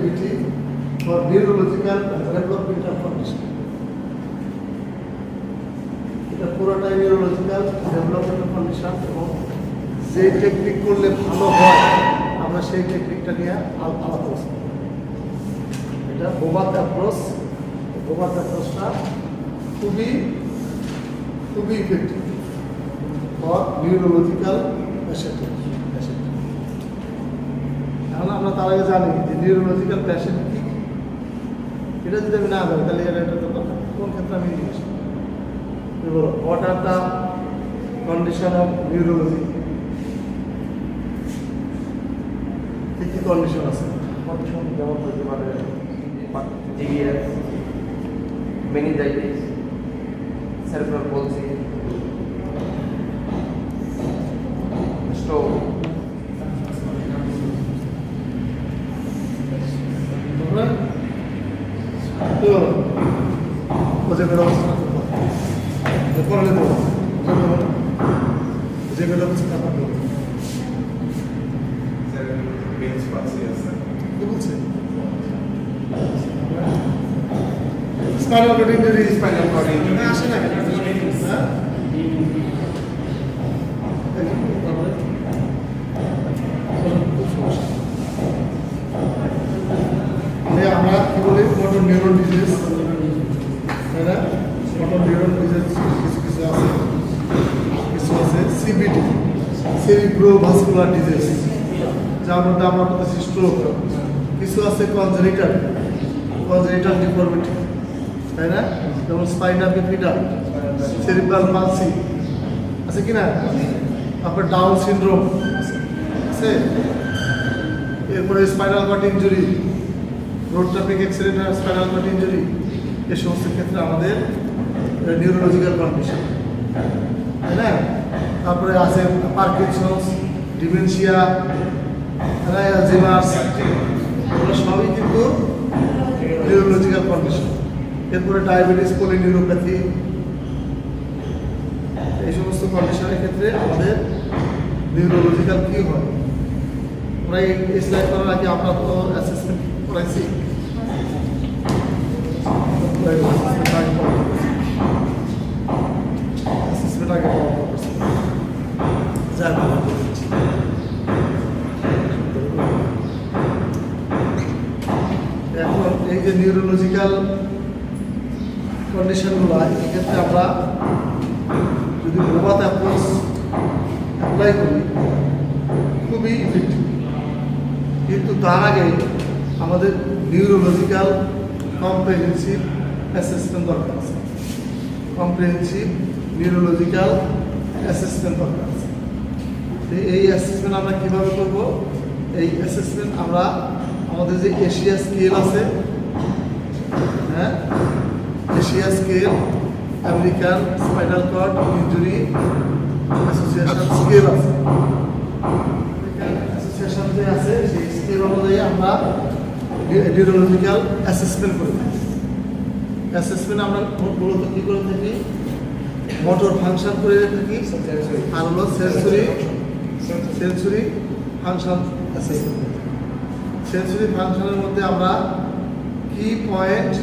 activity for neurological and developmental condition. এটা পুরোটাই neurological developmental condition এবং যে টেকনিক করলে ভালো হয় আমরা সেই টেকনিকটা নিয়ে আলাদা করছি। এটা বোবাত অ্যাপ্রোচটা খুবই ইফেক্টিভ ফর নিউরোলজিক্যাল পেশেন্ট। এখন আমরা তার আগে জানি যে নিউরোলজিক্যাল পেশেন্ট কি, এটা যদি আমি না জানি তাহলে এটা তো কোন ক্ষেত্রে আমি জিজ্ঞেস what are the condition of neurology? কি কন্ডিশন আছে? কন্ডিশন যেমন হতে পারে GBS, meningitis, cerebral palsy, stroke. তোমরা তো বুঝে অবস্থা পড়ালে তো যেগুলো হচ্ছে তা পারবে কি বলছে স্পাইনাল কর্ড ইনজুরি আসে না আমরা কি বলি মোটর নিউরন ডিজিজ, তাই না? মোটর নিউরন ডিজিজ কিছু আছে সিবিডি, সেরিব্রোভাস্কুলার ডিজিজ, যার মধ্যে আমরা বলতেছি স্ট্রোক। কিছু আছে কনজেনিটাল ডিফরমিটি, তাই না? যেমন স্পাইনা বিফিডা, সেরিব্রাল পালসি আছে কি না? তারপর ডাউন সিনড্রোম আছে, এরপরে spinal cord injury, road traffic accident আর স্পাইনাল কর্ড ইনজুরি, এই সমস্ত ক্ষেত্রে আমাদের নিউরোলজিক্যাল কন্ডিশন, তাই না? তারপরে আছে পার্কিনসন্স, ডিমেনশিয়া, অ্যালঝেইমার্স, এগুলো সবই কিন্তু নিউরোলজিক্যাল কন্ডিশন। এরপরে ডায়াবেটিস, পলিনিউরোপ্যাথি, এই সমস্ত কন্ডিশনের ক্ষেত্রে আমাদের নিউরোলজিক্যাল কি হয়। আমরা এই স্লাইড করার আগে আমরা তো অ্যাসেসমেন্ট করাইছি, অ্যাসেসমেন্ট আগে যা ভালো এখন এই যে নিউরোলজিক্যাল কন্ডিশনগুলো, এক্ষেত্রে আমরা যদি বোবাত অ্যাপ্রোচ অ্যাপ্লাই করি খুবই ইফেক্টিভ, কিন্তু তার আগে আমাদের নিউরোলজিক্যাল কম্প্রিহেনসিভ অ্যাসেসমেন্ট দরকার আছে। কম্প্রিহেনসিভ নিউরোলজিক্যাল অ্যাসেসমেন্ট দরকার আছে। এই অ্যাসেসমেন্ট আমরা কীভাবে করব? এই অ্যাসেসমেন্ট আমরা আমাদের যে এশিয়া স্কেল আছে, হ্যাঁ, ASIA scale, American spinal cord injury association scale আছে, অ্যাসোসিয়েশন যে আছে সেই স্কেল অনুযায়ী আমরা নিউরোলজিক্যাল অ্যাসেসমেন্ট করে থাকি। অ্যাসেসমেন্ট আমরা মূলত কী করে থাকি? মোটর ফাংশন করে থাকি, আর হলো সেন্সরি ফাংশন অ্যাসেসমেন্ট। সেন্সরি ফাংশনের মধ্যে আমরা কি পয়েন্ট,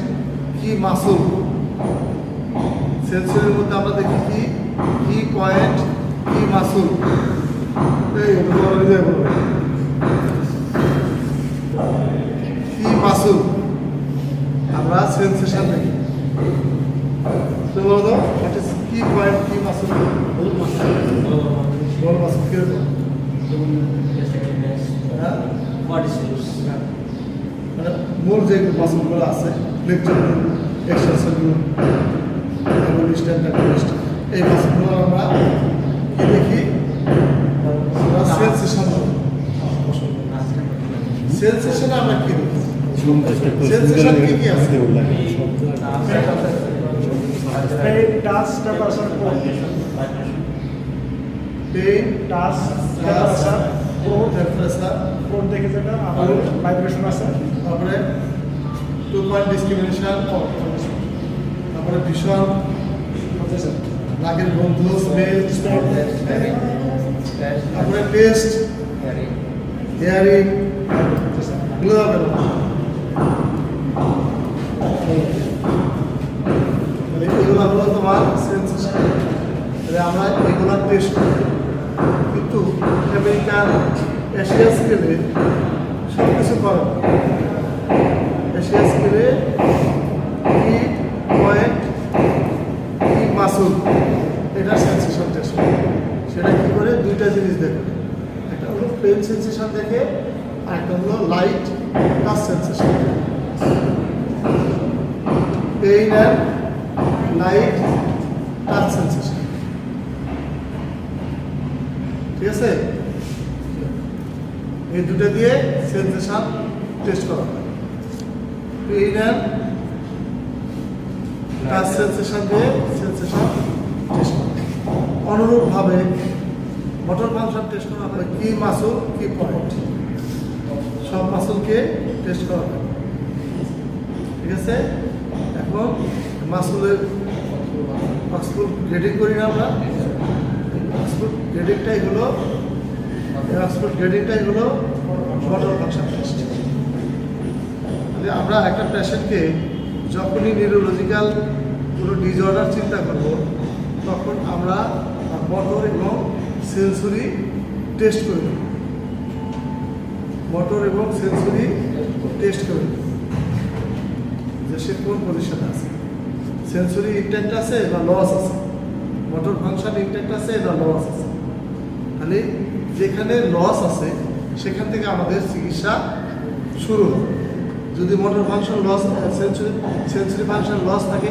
কি মাসল, সেন্সরির মধ্যে আমরা দেখি কি পয়েন্ট, কি মাসল, কি মাসল আমরা সেন্সেশন দেখি। তো বলো তো কি পয়েন্ট, কি মাসল, বল মাসল কিরকম? মানে মূল যে মাসলগুলো আছে, ফ্লেক্সর গ্রুপ, এক্সটেনশন গ্রুপ, এই মাসলগুলো আমরা কি দেখি? সেন্সেশনে আমরা কি দেখি? সেন্সেশন কি কি আছে? Pain, touch, temperature, pain, touch, temperature, code দেখে যেটা আমাদের ভাইব্রেশন আছে, তারপরে 2 পয়েন্ট ডিসক্রিমিনেশন, তারপরে ভীষণ নাকের গন্ধ, স্মেল, তারপরে টেস্ট, হিয়ারিং, এগুলো হবে না। হলো তোমার সেন্সেশন। তাহলে আমরা এগুলো টেস্ট করি, কিন্তু আমেরিকান এশিয়া স্কেলে সব কিছু করে না। এশিয়া স্কেলে কি পয়েন্ট কি মাসুল এটা সেন্সেশন টেস্ট করে। সেটা কী করে? দুইটা জিনিস দেখে, একটা হলো পেন সেন্সেশন দেখে, আর একটা হলো light touch sensation. Pain and light touch sensation, ঠিক আছে? এই দুটো দিয়ে সেন্সেশন টেস্ট করা হয়। পেইন অ্যান্ড টাচ সেন্সেশন দিয়ে সেন্সেশন টেস্ট করা হয়। অনুরূপভাবে মোটর ফাংশন টেস্ট করা হয় কি মাসুল কি পয়েন্ট, সব মাসুলকে টেস্ট করা হয়, ঠিক আছে? এখন মাসুলের মাসুল গ্রেডিং করি না আমরা, মাসুল গ্রেডিংটাই হলো মোটর ফাংশন টেস্ট। তাহলে আমরা একটা পেশেন্টকে যখনই নিউরোলজিক্যাল কোনো ডিসঅর্ডার চিন্তা করব, তখন আমরা মোটর এবং সেন্সরি টেস্ট করি, মোটর এবং সেন্সরি টেস্ট করি যে সে কোন পজিশনে আছে, সেন্সরি ইনট্যাক্ট আছে না লস আছে, মোটর ফাংশন ইনট্যাক্ট আছে না লস আছে। তাহলে যেখানে লস আছে সেখান থেকে আমাদের চিকিৎসা শুরু হবে। যদি motor function loss, sensory function loss থাকে,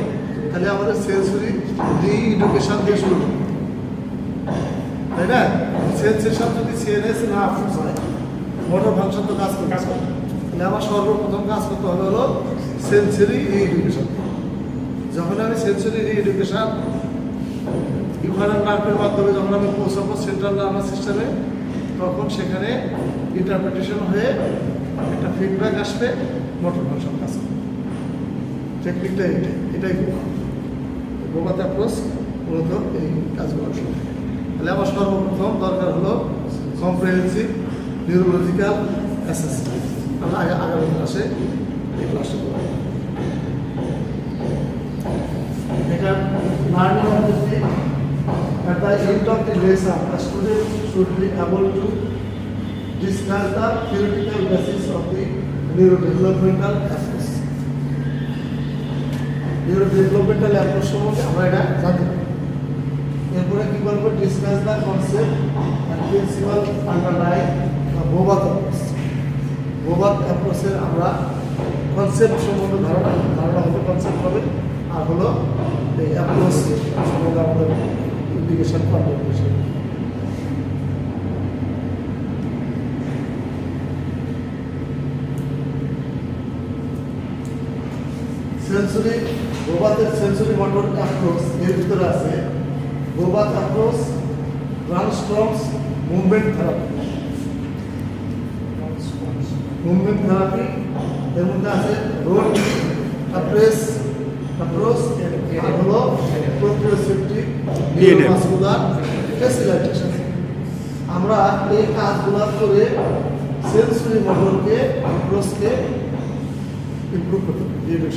তাহলে আমাদের সেন্সরি রি এডুকেশন দিয়ে শুরু হবে, তাই না? সেন্সেশন যদি সিএনএস না আফসোস হয়, মোটর ফাংশন তো কাজ করতে হবে। তাহলে আমার সর্বপ্রথম কাজ করতে হবে হলো সেন্সরি রি এডুকেশন। যখন আমি সেন্সরি রি এডুকেশন ইউফারাল নার্ভের মাধ্যমে যখন আমি পৌঁছাবো সেন্ট্রাল নার্ভাস সিস্টেমে, তখন সেখানে ইন্টারপ্রিটেশন হয়ে একটা ফিডব্যাক আসবে, মোটর ফাংশন কাজ করবে। টেকনিকটা এটাই বোবাত অ্যাপ্রোচ মূলত এই কাজগুলো শুরু। তাহলে আমার সর্বপ্রথম দরকার হলো কম্প্রিহেনসিভ নিউরোলজিক্যাল অ্যাসেসমেন্ট। আমরা আগামী ক্লাসে এই ক্লাসটা করব। এটা learning of the thing at the end of the lesson, the student should be able to discuss the theoretical basis of the neurodevelopmental approach. Neurodevelopmental approach সম্বন্ধে আমরা এটা জানি। এরপরে কি বলবো? Discuss the concept and principle underlying the Bobath approach. Bobath অ্যাপ্রোচের আমরা concept সম্বন্ধে ধারণা হবে, কনসেপ্ট হবে, আর হলো এই অ্যাপ্রোচ সম্বন্ধে আমাদের ইন্ডিকেশন কন্ট্রিবিউশন। সেন্সরি বোবাতের সেন্সরি মোটর অ্যাপ্রোচ এর ভিতরে আছে Bobath approach, transforms, movement therapy. Movement therapy এর মধ্যে আছে রোড অ্যাপ্রোচ, আর হলো প্রোপ্রিওসেপ্টিভ নিউরোমাসকুলার ফ্যাসিলিটেশন। আমরা এই কাজগুলো করে সেন্সরি মোটরকে অ্যাপ্রোচকে ইমপ্রুভ করতে পারি।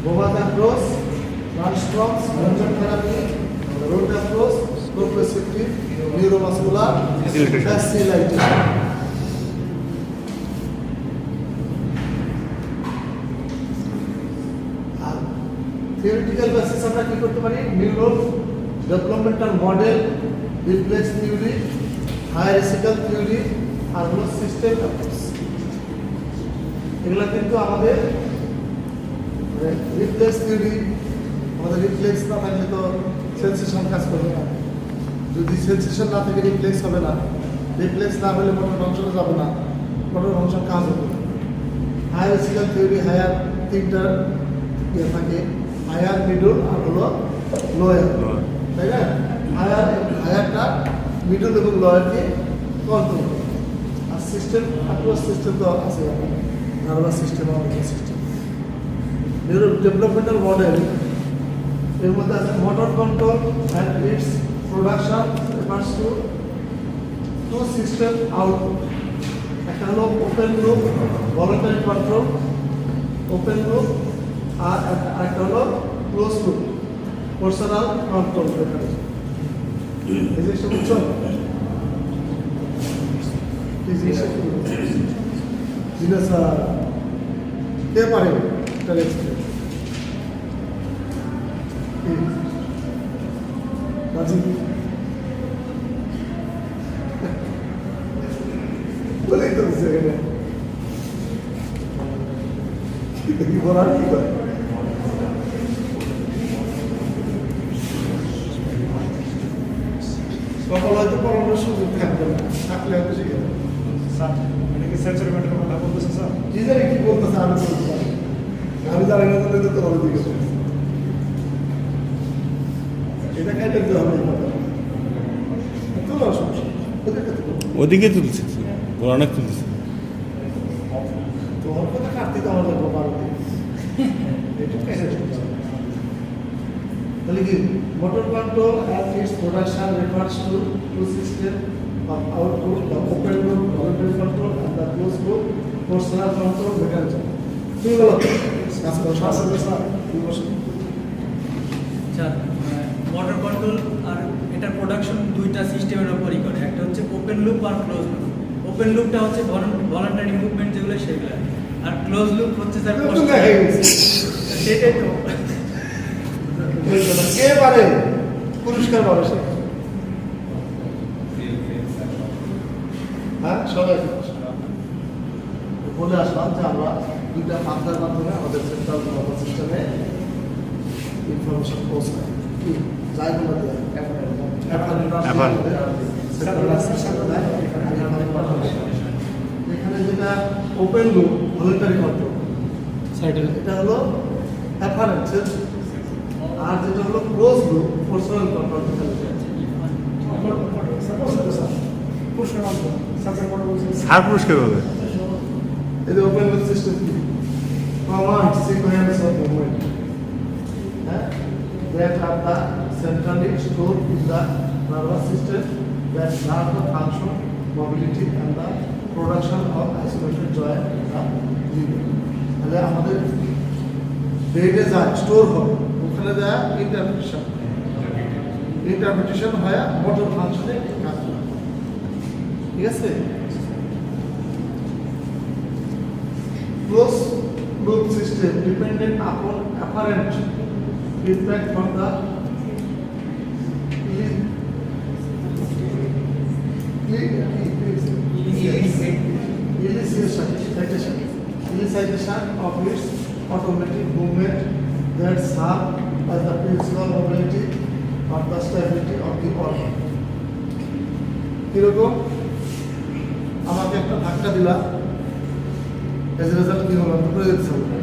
Bobath approach, transforms, movement therapy, Rood approach, proprioceptive neuromuscular facilitation. Theoretical basis আমরা কি করতে পারি? Neuro developmental model, reflex theory, hierarchical theory, আর হলো সিস্টেম অ্যাপ্রোচ। এগুলো কিন্তু আমাদের রিফ্লেক্স থিওরি, আমাদের রিফ্লেক্স না থাকলে তো সেন্সেশন কাজ করবে না। যদি সেন্সেশন না থাকে রিফ্লেক্স হবে না, রিফ্লেক্স না হলে মোটর ফাংশনে যাবে না, মোটর ফাংশন কাজ হবে না। হায়ারিসিক্যাল থিওরি হায়ার তিনটা ইয়ে থাকে, হায়ার, মিডল আর হলো লোয়ার, তাই না? হায়ারটা মিডল এবং লোয়ারকে কন্ট্রোল করে। আর সিস্টেম অ্যাপ্রোচ সিস্টেম তো আছে, nervous system, organ system. Neuro developmental model এর মধ্যে আছে motor control and its production refers to to system output. একটা হলো open loop voluntary control, open loop আর একটা হলো close loop personal control mechanism. এই জিনিসটা বুঝছো? এই জিনিসটা কি জিনিসটা কে পারে এটার এক্সপ্লেন? রাজীব বলেই তো দিচ্ছে এখানে কি বলার কি করে সকাল হয়তো পড়ানোর সুযোগ থাকবে না, থাকলে হয়তো শিখে যাবে। স্যার এটা কি সেন্সর ম্যাটারের কথা বলতেছে স্যার? কি জানি কি বলতেছে আমি বলতে পারি না। আমি জানি না তো তোমার দিকে বলছি। এটা কেটে দিতে হবে এই কথা। তোর অসুবিধা ওদেরকে তো বলো। ওদিকে তুলছে ওরা অনেক তুলছে তোমার কথা কাটতে তো আমার লাগবে পারবে এটা কেটে দিতে হবে। তাহলে কি motor control and its production refers to system of output, the open loop voluntary control and the closed loop personal control mechanism. কি বলো? কাজ করো স্যার। কি বলছো? আচ্ছা, মোটর কন্ট্রোল আর এটার প্রোডাকশন দুইটা সিস্টেমের উপরই করে। একটা হচ্ছে ওপেন লুপ আর ক্লোজ লুপ। ওপেন লুপটা হচ্ছে ভলান্টারি মুভমেন্ট যেগুলো সেগুলো, আর ক্লোজ লুপ হচ্ছে তার এরকম দেখা গেছে। সেটাই তো। কে পারে পুরস্কার পাবে সে? হ্যাঁ সবাই বলে আসলাম যে আমরা দুইটা মাত্রার মাধ্যমে আমাদের সেন্ট্রাল নার্ভাস সিস্টেমে ইনফরমেশন পৌঁছায়। কি যাই বলে দেয় এখানে যেটা ওপেন লুপ ভলান্টারি কন্ট্রোল এটা হলো অ্যাপারেন্ট, আর যেটা হলো ক্লোজ লুপ পার্সোনাল কন্ট্রোল। আর পুরস্কার হবে এই যে ওপেন লুপ সিস্টেম কি command sequence of movement that are the centrally stored in the nervous system that learn the function, mobility and the production of isolated joint in the liver. তাহলে আমাদের ব্রেনে যায় store হবে, ওখানে যায় interpretation হয় motor ফাংশনে কাজ করে। ঠিক আছে? ক্লোজ লুপ সিস্টেম ডিপেন্ডেন্ট আপন apparent feedback from the initiation of its automatic movement that serve as the principal mobility of the stability of the organ. কিরকম আমাকে একটা ধাক্কা দিলা, এজ রেজাল্ট কি হলো? আমি পড়ে যেতে হবে,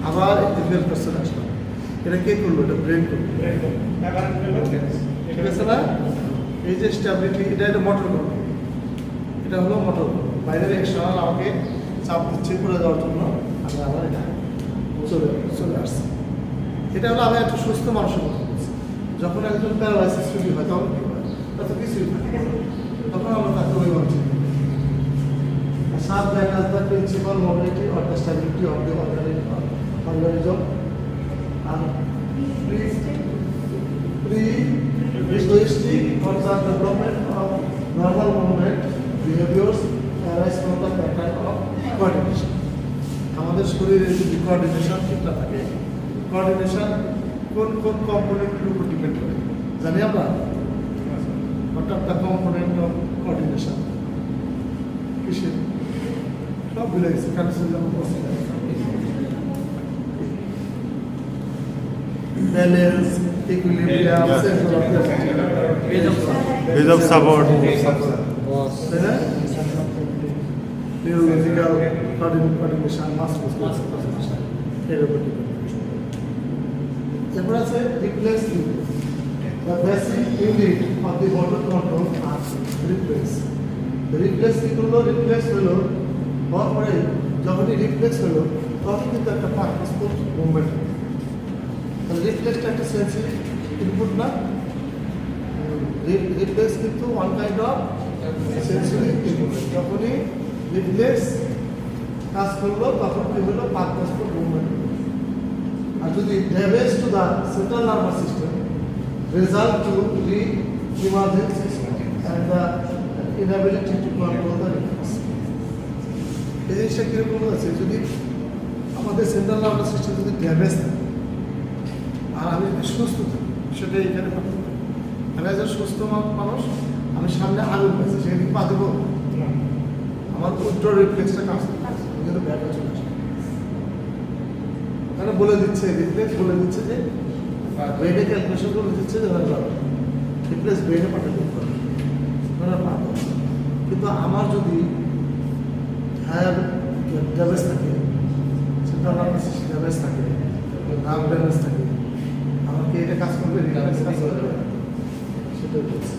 আবার ইকুয়াল পার্সন আসলাম। এটা কে করলো? এটা ব্রেন করলো। ঠিক আছে না? এই যে স্টেবিলিটি, এটা একটা মোটর কন্ট্রোল, এটা হলো মোটর বাইরের এক্সটার্নাল আমাকে চাপ দিচ্ছে করে দেওয়ার জন্য, আমি আবার এটা চলে আসছি। এটা হলো আমি একটা সুস্থ মানুষের কথা বলছি। যখন একজন প্যারালাইসিস রোগী হয় তখন কি হয়? তত কিছুই থাকে, তখন আমরা তাকে ওই মানুষ sub that as the principal mobility or the stability of the organism and pre-requisite for the development of normal movement behaviors arise from the pattern of coordination. আমাদের শরীরের যদি কোঅর্ডিনেশন ঠিক না থাকে, কোঅর্ডিনেশন কোন কোন কম্পোনেন্টের উপর ডিপেন্ড করে জানি আমরা? What are the component of coordination? কিসের? সব ভুলে গেছে, ক্যান্সার balance, equilibrium, centre of gravity, base of support, তাই না? নিউরোলজিক্যাল কোঅর্ডিনেশন, মাসকুলার এর উপর ডিপেন্ড করে। এরপর আছে reflex unit, the basic unit of the motor control আর রিফ্লেক্স। রিফ্লেক্স কি করলো? রিফ্লেক্স হলো হওয়ার পরে যখনই রিফ্লেক্স হলো তখন কিন্তু একটা পারপাসফুল মুভমেন্ট হবে। তাহলে রিফ্লেক্সটা একটা সেন্সরি ইনপুট না? রিফ্লেক্স কিন্তু one kind of sensory input. যখনই রিফ্লেক্স কাজ করলো তখন কি হলো পারপাসফুল মুভমেন্ট। আর যদি damage to the central nervous system result to the emergency and the inability to control the reflex. এই জিনিসটা কীরকম আছে, যদি আমাদের সেন্ট্রাল নার্ভাস সিস্টেম যদি ড্যামেজ থাকে আর আমি যদি সুস্থ থাকি, সেটা এখানে পাঠাতে পারি। আমি একজন সুস্থ মানুষ, আমি সামনে আগুন পাচ্ছি, সেখানে পা দেবো, আমার উইথড্র রিফ্লেক্সটা কাজ করছে, কিন্তু ব্যাটা চলে আসে। মানে বলে দিচ্ছে, রিফ্লেক্স বলে দিচ্ছে যে ব্রেনে ক্যালকুলেশন করে দিচ্ছে যে রিফ্লেক্স ব্রেনে পাঠাতে পারে, কিন্তু আমার যদি হায়ার ড্যামেজ থাকে, সেন্ট্রাল নার্ভাস সিস্টেম ড্যামেজ থাকে, নার্ভ ড্যামেজ থাকে, আমার কি এটা কাজ করবে, রিফ্লেক্স কাজ করবে, সেটাই বলছে।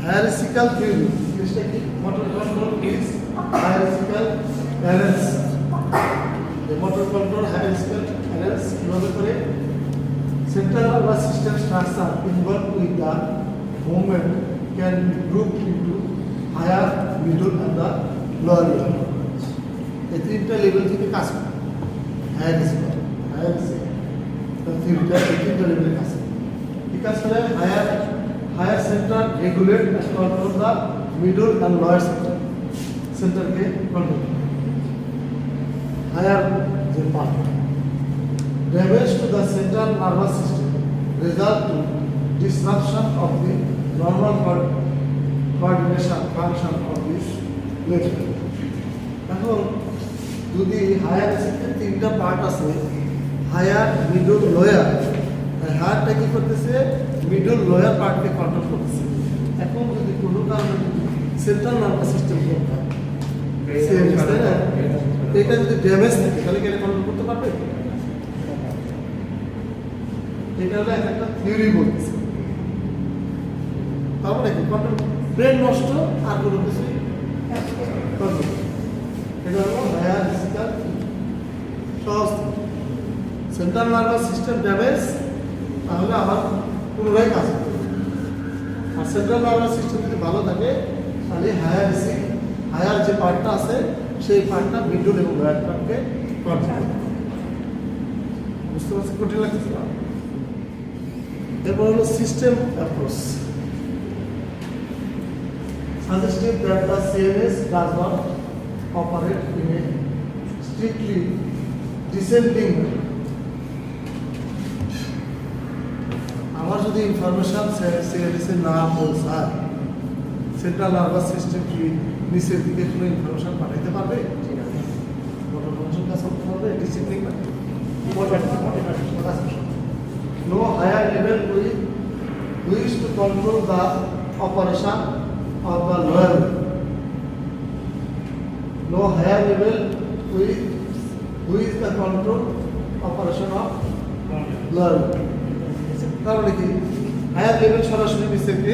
Hierarchical theory, জিনিসটা কি? Motor control is hierarchical balance. The motor control hierarchical balance কিভাবে করে? Central nervous system structure involved with the movement can be grouped into higher, middle and the lower level. এই তিনটা লেভেল থেকে কাজ করে hierarchical theory-টা এই তিনটা লেভেলে কাজ করে। কি কাজ করে? Higher center regulate and control the middle and lower center के control. Higher the part. Damage to the central nervous system result to disruption of the normal coordination function of this level. এখন যদি higher system তিনটা part আছে, higher, middle, lower, হায়ারটা কি করতেছে? Middle lower পার্টকে control করতেছে। এখন যদি কোনো কারণে সেন্ট্রাল নার্ভাস সিস্টেম তাই না, এটা যদি ড্যামেজ থাকে তাহলে কি এটা কন্ট্রোল করতে পারবে? এটা হলো একটা থিওরি বলতেছে। তার মানে কি কন্ট্রোল, ব্রেন নষ্ট আর কোনো কিছুই কন্ট্রোল। এটা হলো হায়ার ফিজিক্যাল সহজ। সেন্ট্রাল নার্ভাস সিস্টেম ড্যামেজ, তাহলে আমার পুনরায় কাজ করবে। আর সেন্ট্রাল নার্ভাস সিস্টেম যদি ভালো থাকে তাহলে হায়ার যে পার্টটা আছে সেই পার্টটা মিডল এবং লোয়ার পার্টকে কন্ট্রোল করবে। বুঝতে পারছি? কঠিন লাগছে না? এরপর হলো system approach. Suggested that the CNS does not operate in a strictly descending. আমার যদি ইনফরমেশন সিএনএস না পৌঁছায়, সেন্ট্রাল নার্ভাস সিস্টেম কি নিচের দিকে কোনো ইনফরমেশন পাঠাইতে পারবে? মোটর ফাংশন কাজ করতে পারবে? Discipline no higher level wish to control the operation of the lower. No higher level with the control operation of lower. তার মানে কি হায়ার লেভেল সরাসরি নিচেকে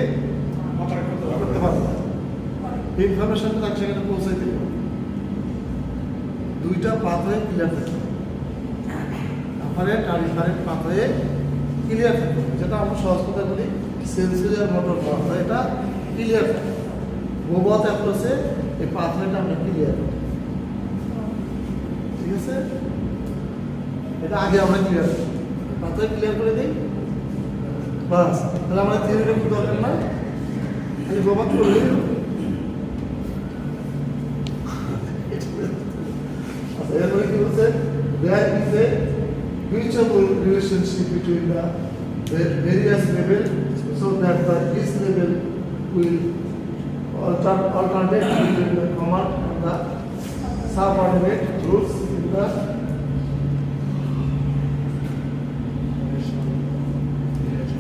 করতে পারবে না, ইনফরমেশনটা তাকে সেখানে পৌঁছাইতে পারবে। দুইটা পাথওয়ে ক্লিয়ার থাকবে, অ্যাপারেন্ট আর ইনফারেন্ট পাথওয়ে ক্লিয়ার থাকবে, যেটা আমরা সহজ কথা বলি সেন্সরি আর মোটর পাথওয়ে, এটা ক্লিয়ার থাকবে। বোবাত অ্যাপ্রোচে এই পাথওয়েটা আমরা ক্লিয়ার করি, ঠিক আছে? এটা আগে আমরা ক্লিয়ার করি, পাথওয়ে ক্লিয়ার করে দিই, বাস। তাহলে আমাদের থিওরিটা কি দরকার না, খালি বোবাত করলেই আচ্ছা। এরপরে কি বলছে? There is a mutual relationship between the various levels, so that each level will alternate between the command and the subordinate rules in the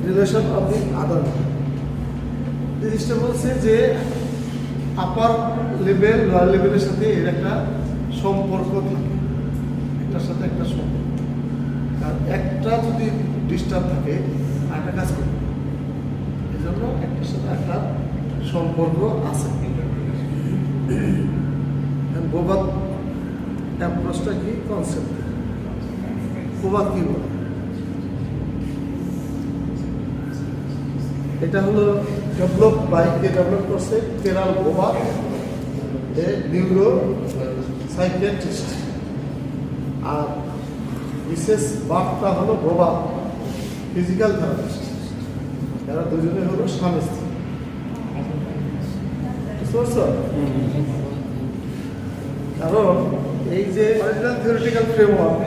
relation of the other. জিনিসটা বলছে যে আপার লেভেল লোয়ার লেভেলের সাথে এর একটা সম্পর্ক থাকে, একটার সাথে একটা সম্পর্ক। আর একটা যদি ডিস্টার্ব থাকে আরেকটা কাজ করবে, এই জন্য একটার সাথে একটা সম্পর্ক আছে। বোবাত অ্যাপ্রোচটা কি কনসেপ্ট? বোবাত কি বলে? এটা হলো ডেভেলপ করছে কেরাল বোবাত নিউরো সাইকিয়াট্রিস্ট, আর বিশেষ বাপটা হলো বোবা ফিজিক্যাল থেরাপিস্ট। এরা দুজনে হলো স্বামী স্ত্রী। বুঝতে পারছো? কারণ এই যে original theoretical framework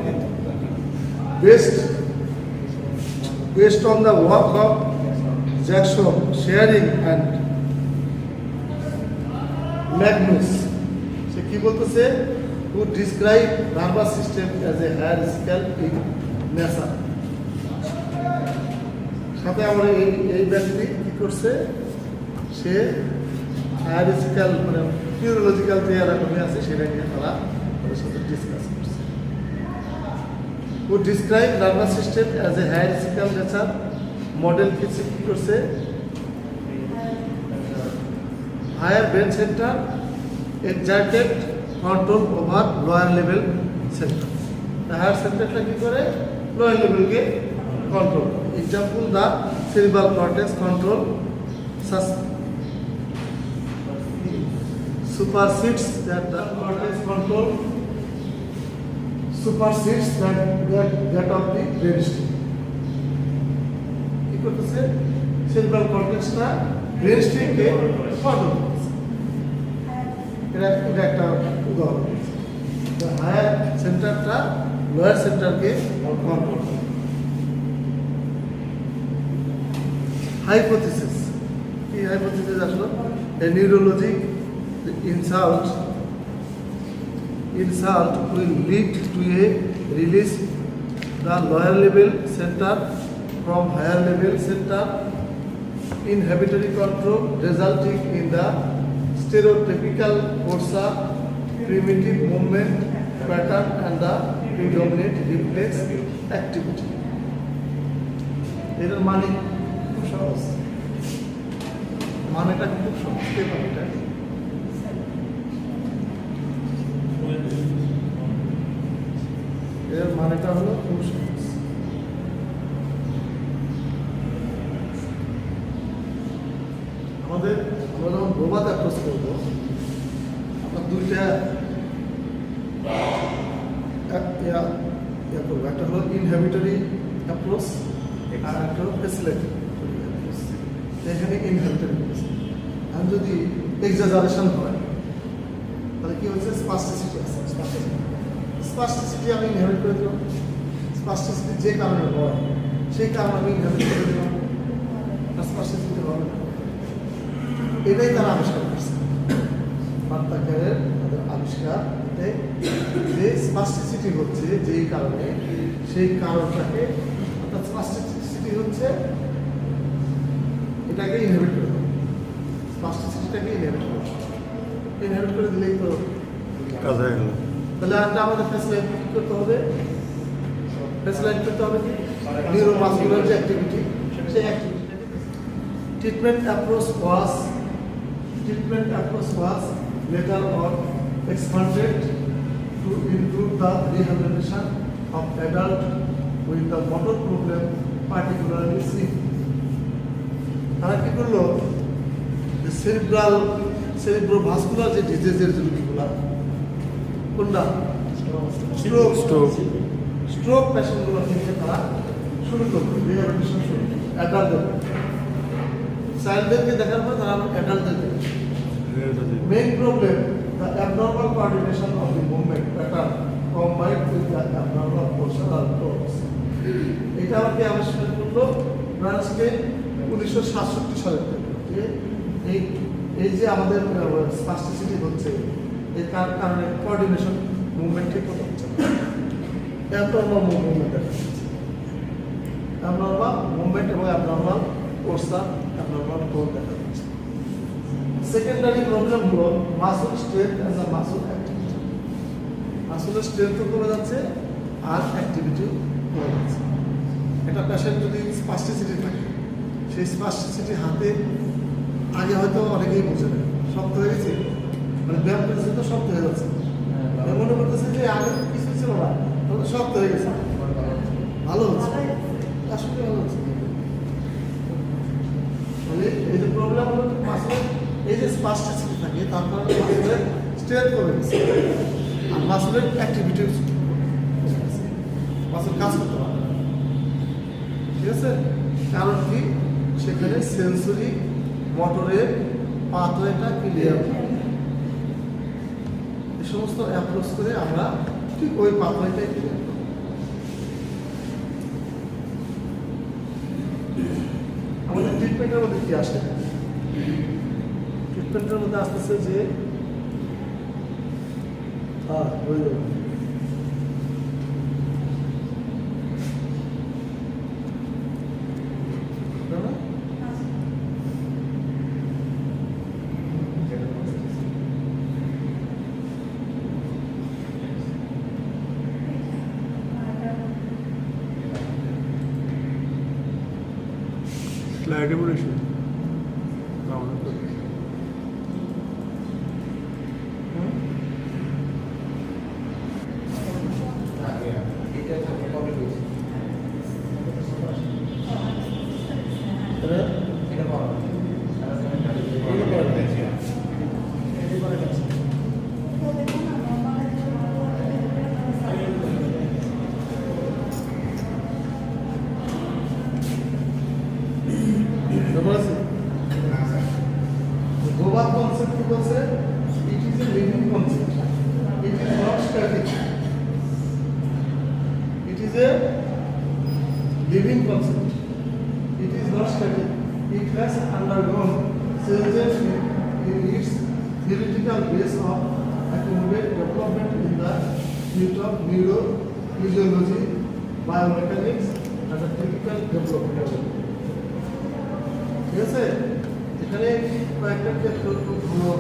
based on the work of Jackson, Shearing and Magnus, সে কি বলতেছে, who describe nervous system as a hierarchical in nature। সাথে আমরা এই ব্যক্তি কি করছে, সে হায়ারার্কিক্যাল মানে নিউরোলজিক্যাল যে অ্যানাটমি আছে সেটা নিয়ে তারা ওদের সাথে ডিসকাস করছে। who describe nervous system as a hierarchical nature model কিছু কি করছে, higher brain center exerted control over lower level center। higher centerটা কি করে, lower level K control। example the cerebral cortex control supersedes that the cortex control supersedes that of the brainstem। কি করতেছে, cerebral কর্টেক্সটা ব্রেনস্টেমকে control করতেছে। এটা একটা উদাহরণ। Higher সেন্টারটা lower সেন্টারকে control করে। হাইপোথিসিস কি, হাইপোথিসিস আসলে a neurologic insult will lead to a release the lower level center from higher level center inhibitory control, resulting in the stereotypical força primitive movement pattern and the predominant reflex activity। এর মানে খুব সহজ, মানেটা খুব সহজ। কে পাবে এটা? এর মানেটা হলো খুব সহজ। আমরা যখন বোমাতে অ্যাপ্রোচ করবো, আমরা দুইটা করবো। একটা হলো ইনহ্যাবিটরি অ্যাপ্রোচ আর একটা হলো ফেসিলেটরি অ্যাপ্রোচ। এখানে ইনহ্যাবিটরি অ্যাপ্রোচ আর যদি এক্সাজারেশন হয় তাহলে কি হচ্ছে, স্পাস্টিসিটি আছে। স্পাস্টিসিটি আমি ইনহেবিট করে দিলাম। স্পাস্টিসিটি যে কারণে হয় সেই কারণে আমি ইনহেবিট করে দিলাম, স্পাস্টিসিটি হবে না। এটাই তারা আবিষ্কার করছে, বার্তাকারের তাদের আবিষ্কার যে স্পাস্টিসিটি হচ্ছে যেই কারণে, সেই কারণটাকে অর্থাৎ স্পাস্টিসিটি হচ্ছে এটাকে ইনহেবিট করে দেবো। স্পাস্টিসিটিটাকে ইনহেবিট করে দিলেই তো কাজ হয়ে গেল। তাহলে একটা আমাদের ফেসিলাইট কি করতে হবে, ফেসিলাইট করতে হবে কি, নিউরোমাসকুলার যে অ্যাক্টিভিটি, সেই অ্যাক্টিভিটিটাকে treatment approach was later on expanded to include the rehabilitation of adult with the motor problem, particularly sleep। তারা কি করলো, যে সেরিব্রোভাস্কুলার যে ডিজিজের যে রোগীগুলা, কোনটা স্ট্রোক পেশেন্টগুলো থেকে তারা শুরু করবে রিহ্যাবিলিটেশন শুরু করবে অ্যাডাল্টদের। চাইল্ডদেরকে দেখার পর তারা অ্যাডাল্টদের main problem the abnormal coordination of the movement pattern combined with the abnormal postural pose। এটা আমাকে আবিষ্কার করলো ব্রান্সকে 1967 সালে থেকে, যে এই যে আমাদের স্পাস্টিসিটি হচ্ছে এই কারণে কোঅর্ডিনেশন মুভমেন্ট ঠিক মতো হচ্ছে না, অ্যাবনর্মাল মুভমেন্ট দেখা যাচ্ছে। অ্যাবনর্মাল মুভমেন্ট এবং অ্যাবনর্মাল পোস্টার, অ্যাবনর্মাল টোন দেখা যাচ্ছে। সেকেন্ডারি প্রবলেম হলো muscle strength and the muscle activity. মাসলের স্ট্রেংথও কমে যাচ্ছে আর অ্যাক্টিভিটিও কমে যাচ্ছে। একটা পেশেন্ট যদি স্পাস্টিসিটি থাকে, সেই স্পাস্টিসিটি হাতে আগে হয়তো অনেকেই বোঝে না, শক্ত হয়ে গেছে, মানে ব্যায়াম করতেছে তো শক্ত হয়ে যাচ্ছে, মনে করতেছে যে আগে কিছু ছিল না, তখন শক্ত হয়ে গেছে, ভালো হচ্ছে, আসলে ভালো হচ্ছে। মানে এই যে প্রবলেম হলো মাসলের এই যে স্পাস্টিসিটি থাকে, তার কারণে মাসলের স্ট্রেংথ কমে গেছে আর মাসলের অ্যাক্টিভিটি মাসল কাজ করতে পারে না। ঠিক আছে, কারণ কি সেখানে সেন্সরি মোটরের পাথওয়েটা ক্লিয়ার। এই সমস্ত অ্যাপ্রোচ করে আমরা ঠিক ওই পাথওয়েটাই ক্লিয়ার করব। আমাদের ট্রিটমেন্টের মধ্যে কি আসে? ট্রিটমেন্টের মধ্যে আসতেছে যে হয়ে যাবে। স্লাইডে পড়েছে Global concept কি বলছে? It is a living concept. It is not static. It is a living concept. It is not static. It has undergone changes in its theoretical base of accumulated development in the field of neurophysiology, biomechanics, and the critical development. ঠিক আছে, এখানে কয়েকটা ক্ষেত্র খুব ভালো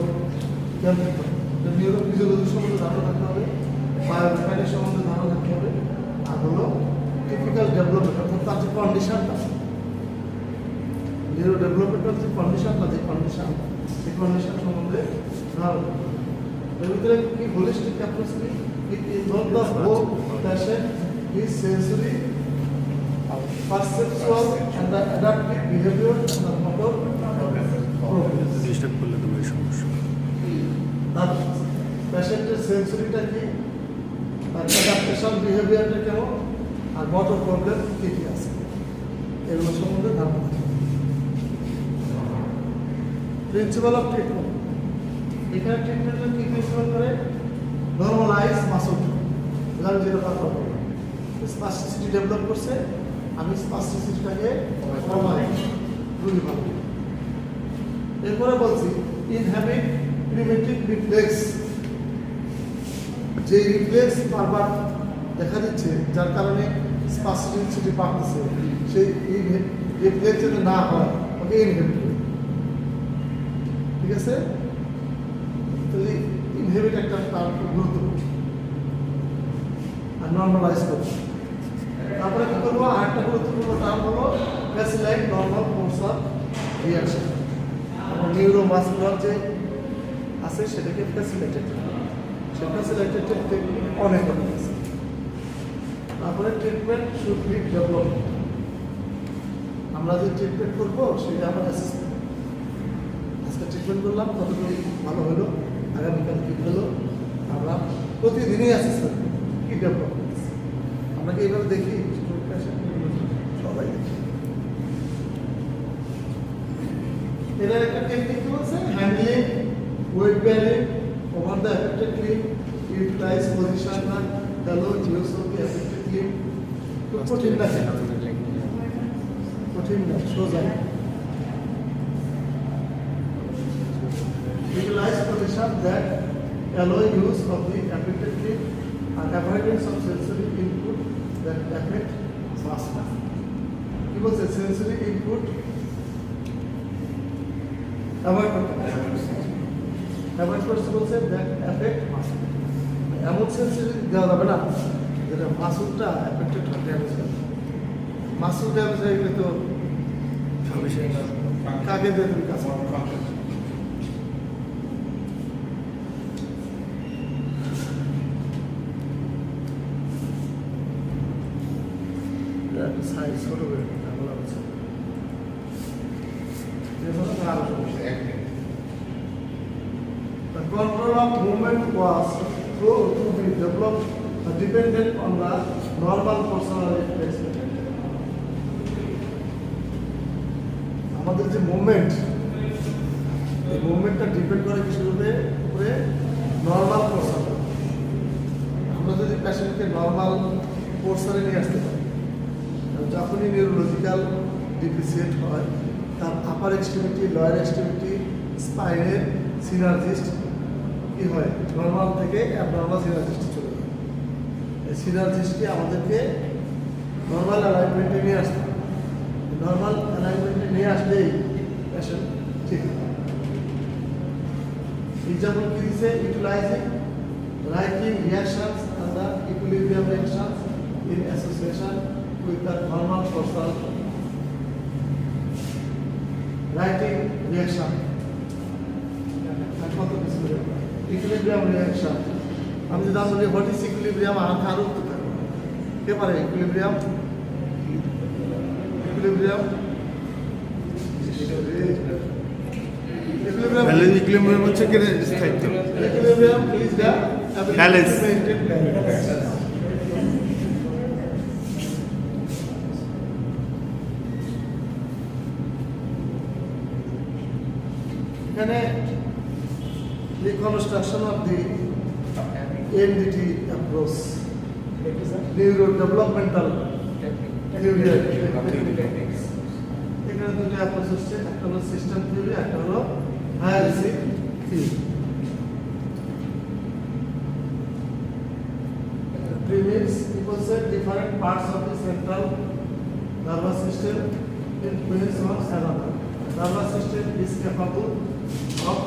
জানতে হবে। Neurophysiology সম্বন্ধে ধারণা থাকতে হবে, বায়োমেকানিক্স সম্বন্ধে ধারণা থাকতে হবে, আর হলো টিপিক্যাল ডেভেলপমেন্ট অর্থাৎ তার যে কন্ডিশনটা, নিউরো ডেভেলপমেন্টের যে কন্ডিশনটা, যে কন্ডিশন সেই কন্ডিশন সম্বন্ধে ধারণা। এর ভিতরে কি হোলিস্টিক অ্যাপ্রোচ কি? It involve the whole patient, his sensory, perceptual and the adaptive behavior and the motor progress. Disturb করলে তো এই সমস্যা। তার পেশেন্টের সেন্সরিটা কি, তার অ্যাডাপ্টেশন বিহেভিয়ারটা কেমন, আর মোটর প্রবলেম কী কী আছে, এগুলো সম্বন্ধে ধারণা। প্রিন্সিপাল অফ ট্রিটমেন্ট, এখানে ট্রিটমেন্টের কী প্রিন্সিপাল করে? নর্মালাইজ মাসল, আমি যেটা কথা বলবো, স্পাস্টিসিটি ডেভেলপ করছে, আমি স্পাস্টিসিটিটাকে কমাই, রুগী ভালো। এরপরে বলছি ইনহ্যাবিট প্রিমিটিভ রিফ্লেক্স, যে রিফ্লেক্স বারবার দেখা দিচ্ছে যার কারণে স্পাস্টিসিটি বাড়তেছে, সেই রিফ্লেক্স যাতে না হয় ওকে ইনহ্যাবিট করি। ঠিক আছে, তাহলে ইনহ্যাবিট একটা তার খুব গুরুত্বপূর্ণ, আর নর্মালাইজ করবো। তারপরে কি করবো? আরেকটা গুরুত্বপূর্ণ টার্ম হলো ফ্যাসিলাইট নর্মাল কোর্স অফ রিয়াকশন। এবং নিউরোমাসকুলার যে আছে সেটাকে ফ্যাসিলিটেট, সে ফ্যাসিলিটেড টেকনিক অনেক রকম আছে। তারপরে ট্রিটমেন্ট শুড বি ডেভেলপ, আমরা যে ট্রিটমেন্ট করবো সেটা আমরা অ্যাসেসমেন্ট। আজকে ট্রিটমেন্ট করলাম, কতটুকু ভালো হলো, আগামীকাল কী হলো, আমরা প্রতিদিনই অ্যাসেসমেন্ট কী ডেভেলপ করতেছি। আমরা কি এইভাবে দেখি? সবাই দেখি। এটার একটা টেকনিক বলছে handling weight bearing over the affected limb, utilise position and hello use of the affected limb. খুব কঠিন না, কঠিন না, সোজা। Utilize position that allow use of the affected limb and avoidance of sensory input that affect muscle. He was a sensory input avoid করতে বলছে that affect muscle. এমন sensory দেওয়া যাবে না যেটা মাসুলটা অ্যাফেক্টেড হয়, ড্যামেজ হয়। মাসুল ড্যামেজ হয়ে গেলে তো কাকে দিয়ে তুমি কাজ করবে? সাইজ ছোট করে বলা হচ্ছে, আরো সমস্যা। Control movement was to be developed dependent on the normal personal experience. আমাদের যে মুভমেন্ট, এই মুভমেন্টটা ডিপেন্ড করে কিসের উপরে? Normal portion. আমরা যদি পেশেন্টকে নর্মাল পোর্শনে নিয়ে আসতে পারি, যখনই নিউরোলজিক্যাল ডিফিসিয়েন্ট হয়, তার আপার এক্সট্রিমিটি, লোয়ার এক্সট্রিমিটি, স্পাইনের সিনার্জিস্ট কি হয়? নর্মাল থেকে অ্যাবনর্মাল সিনার্জিস্টে চলে যায়। এই সিনার্জিস্টকে আমাদেরকে নর্মাল অ্যালাইনমেন্টে নিয়ে আসতে হবে। নর্মাল অ্যালাইনমেন্টে নিয়ে আসলেই পেশেন্ট ঠিক হয়। এক্সাম্পল কি দিচ্ছে? Utilising writing reactions and the equilibrium reactions in association with the normal postal writing reaction. Equilibrium reaction. আমি যদি বলি হোয়াট ইজ ইকুইলিব্রিয়াম, আর কারণ কে পারে? ইকুইলিব্রিয়াম ইকুইলিব্রিয়াম হচ্ছে কি? স্থায়িত্ব। Equilibrium is the ability Balance. to maintain balance. এখানে reconstruction of the NDT approach, neurodevelopmental theory. এখানে দুটো অ্যাপ্রোচ হচ্ছে, একটা হলো সিস্টেম থিওরি, একটা হলো hierarchy theory. Premise equals different parts of the central nervous system influence on another. Nervous system is capable of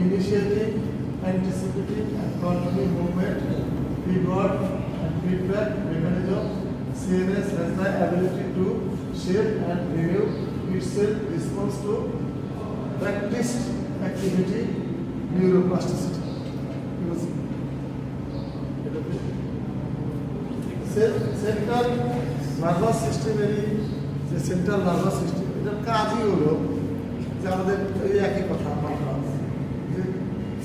initiating, anticipating, and controlling movement, feedback, and feedback mechanism. CNS has the ability to shape and renew itself response to practiced activity, neuroplasticity. Central nervous সিস্টেমেরই যে central nervous system, এটার কাজই হলো যে আমাদের এই একই কথা যে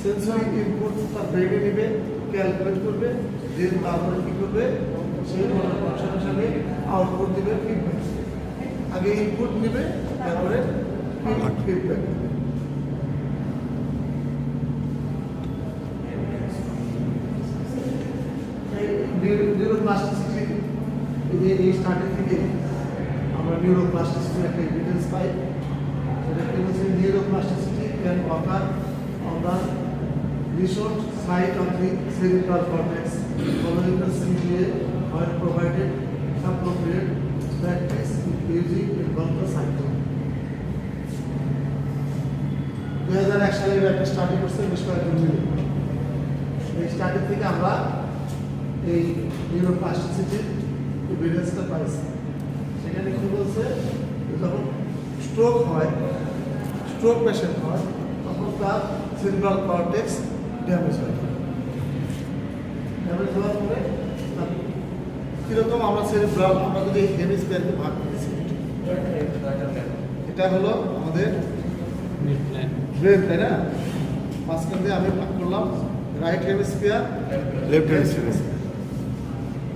সেন্সরি ইনপুট তার ব্রেনে নেবে, ক্যালকুলেট করবে, দেন তারপরে কী করবে? সেই ফাংশন হিসাবে আউটপুট দিবে, ফিডব্যাক। আগে ইনপুট নেবে, তারপরে ফিডব্যাক দেবে। নিউরোপ্লাস্টিসিটি এই স্টাডি থেকে আমরা নিউরোপ্লাস্টিসিটির একটা এভিডেন্স পাই। সেটা কি বলছে? Neuroplasticity can occur on the resort site of the cerebral cortex following the CPA when provided appropriate practice using involved cycle. 2001 সালে একটা স্টাডি করছে বিশ্ববিদ্যালয় মিলে। এই স্টাডি থেকে আমরা এই নিউরোপ্লাস্টিসিটির এভিডেন্সটা পাইছি। সেখানে কি বলছে? যখন স্ট্রোক হয়, স্ট্রোক পেশেন্ট হয়, তখন তার সেরিব্রাল কর্টেক্স ড্যামেজ হয়। ড্যামেজ হওয়ার পরে কীরকম আমরা সেরিব্রাল, আমরা যদি হেমিস্ফিয়ারকে ভাগ করেছি, এটা হলো আমাদের ব্রেন, তাই না? মাঝখান দিয়ে আমি ভাগ করলাম রাইট হেমিস্ফিয়ার, লেফট হেমিস্ফিয়ার।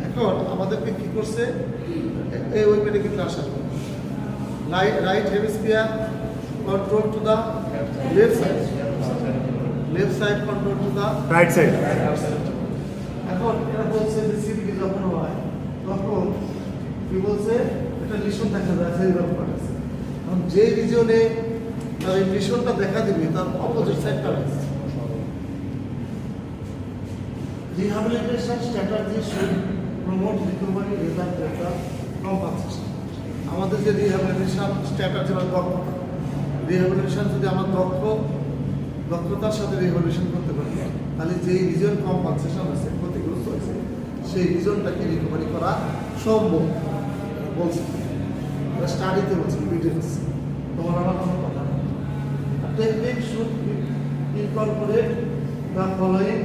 এখন আমাদেরকে কি করছে? এই ওই মেডিকেল আসার right hemisphere control to the left side, left side control to the right side. এখন এরা বলছে যে সিবিডি যখন হয় তখন কি বলছে? একটা লিশন দেখা যায় সেরিব্রাল কর্টেক্সে। এখন যে রিজনে তার এই লিশনটা দেখা দিবে তার অপোজিট সাইডটা রয়েছে। Rehabilitation strategy should promote recovery rather than the compensation. আমাদের যে রিহ্যাবিলিটেশন স্ট্র্যাটেজি বা দক্ষতা, রিহ্যাবিলিটেশন যদি আমরা দক্ষতার সাথে রিহ্যাবিলিটেশন করতে পারি, তাহলে যেই রিজন কম্পেনসেশন আছে, ক্ষতিগ্রস্ত হয়েছে, সেই রিজনটাকে রিকভারি করা সম্ভব বলছে। স্টাডিতে বলছে, এভিডেন্স, তোমার আমার কোনো কথা না। Technique should incorporate the following: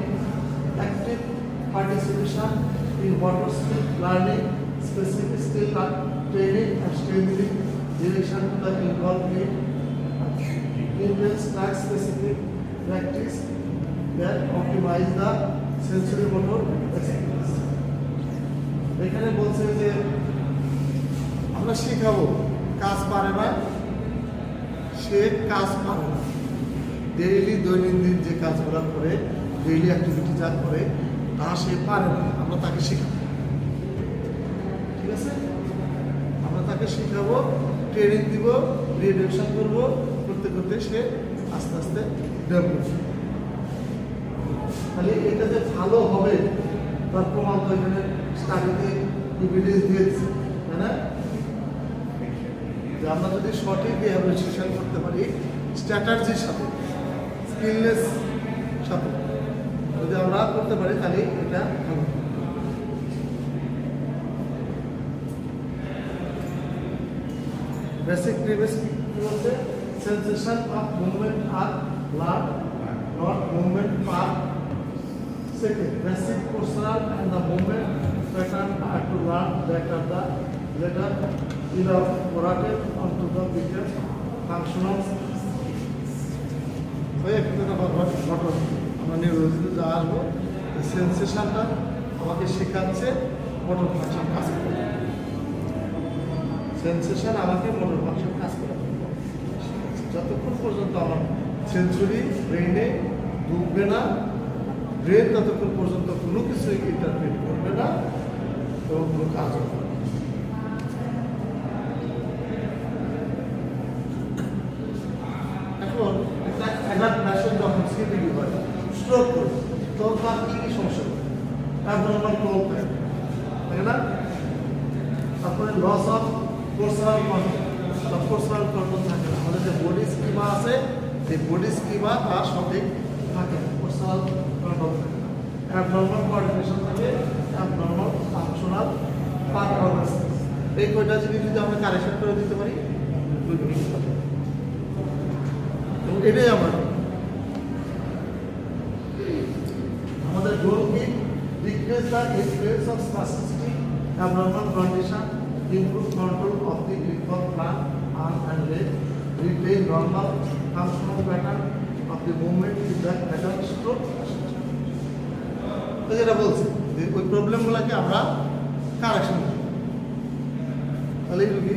active participation in water skill learning, specific skill training and strengthening direction to the involved in intense task specific practice, that optimize the sensory motor experience. এখানে বলছে যে আমরা শেখাবো কাজ পারে না, সে কাজ পারে না। ডেইলি দৈনন্দিন যে কাজগুলো করে, ডেইলি অ্যাক্টিভিটি যা করে তা সে পারে না, আমরা তাকে শেখাবো। ঠিক আছে, আমরা তাকে শেখাবো, ট্রেনিং দিব, রিডাকশন করবো, করতে করতে সে আস্তে আস্তে ডেভেলপ করবে। তাহলে এটা যে ভালো হবে তার প্রমাণ তো এখানে স্টাডিতে এভিডেন্স দিয়েছে, তাই না? যে আমরা যদি সঠিক রিহ্যাবিলিটেশন করতে পারি স্ট্র্যাটাজির সাথে, স্কিলনেস সাথে যদি আমরা করতে পারি তাহলে এটা ভালো। বেসিক প্রিভিয়াস কি বলছে? Sensation of movement are learn, not movement per second. Basic postural and the movement pattern are to learn that are the later elaborated onto the bigger functional ঘটনা। আমরা নিউরোলজিতে যা আসবো, সেন্সেশনটা আমাকে শেখাচ্ছে মোটর ফাংশন কাজ করে। সেন্সেশন আমাকে মোটর ফাংশন কাজ করে যতক্ষণ পর্যন্ত আমার সেন্সরি ব্রেনে ঢুকবে না, ব্রেন ততক্ষণ পর্যন্ত কোনো কিছুই ইন্টারপ্রেট করবে না এবং কোনো কাজ হবে না। এখন একটা অ্যাডাল্ট ন্যাশন যখন সিপিডি হয়, স্ট্রোক করে, তখন তার কী কী সমস্যা হবে? অ্যাবনর্মাল ক্লোক থাকে, তাই না? তারপরে লস অফ পোর্সোনাল কন্ট্রোল, পোর্সোনাল কন্ট্রোল থাকে না। আমাদের যে বডি স্কিমা আছে, এই বডি স্কিমা তার সঠিক থাকে না, পোর্সোনাল কন্ট্রোল থাকে না। অ্যাবনর্মাল কোঅর্ডিনেশন থাকে, অ্যাবনর্মাল ফাংশনাল পারফরম্যান্স। এই কয়টা জিনিস যদি আমরা কারেকশন করে দিতে পারি, এবং এটাই আমাদের গোল কি? Decrease the influence of spasticity, abnormal condition, improve control of the glyphosate plant arm and leg, retain normal functional pattern of the movement in the adult stroke. তো যেটা বলছি যে ওই প্রবলেমগুলোকে আমরা কারেকশন করি, তাহলে এই রোগী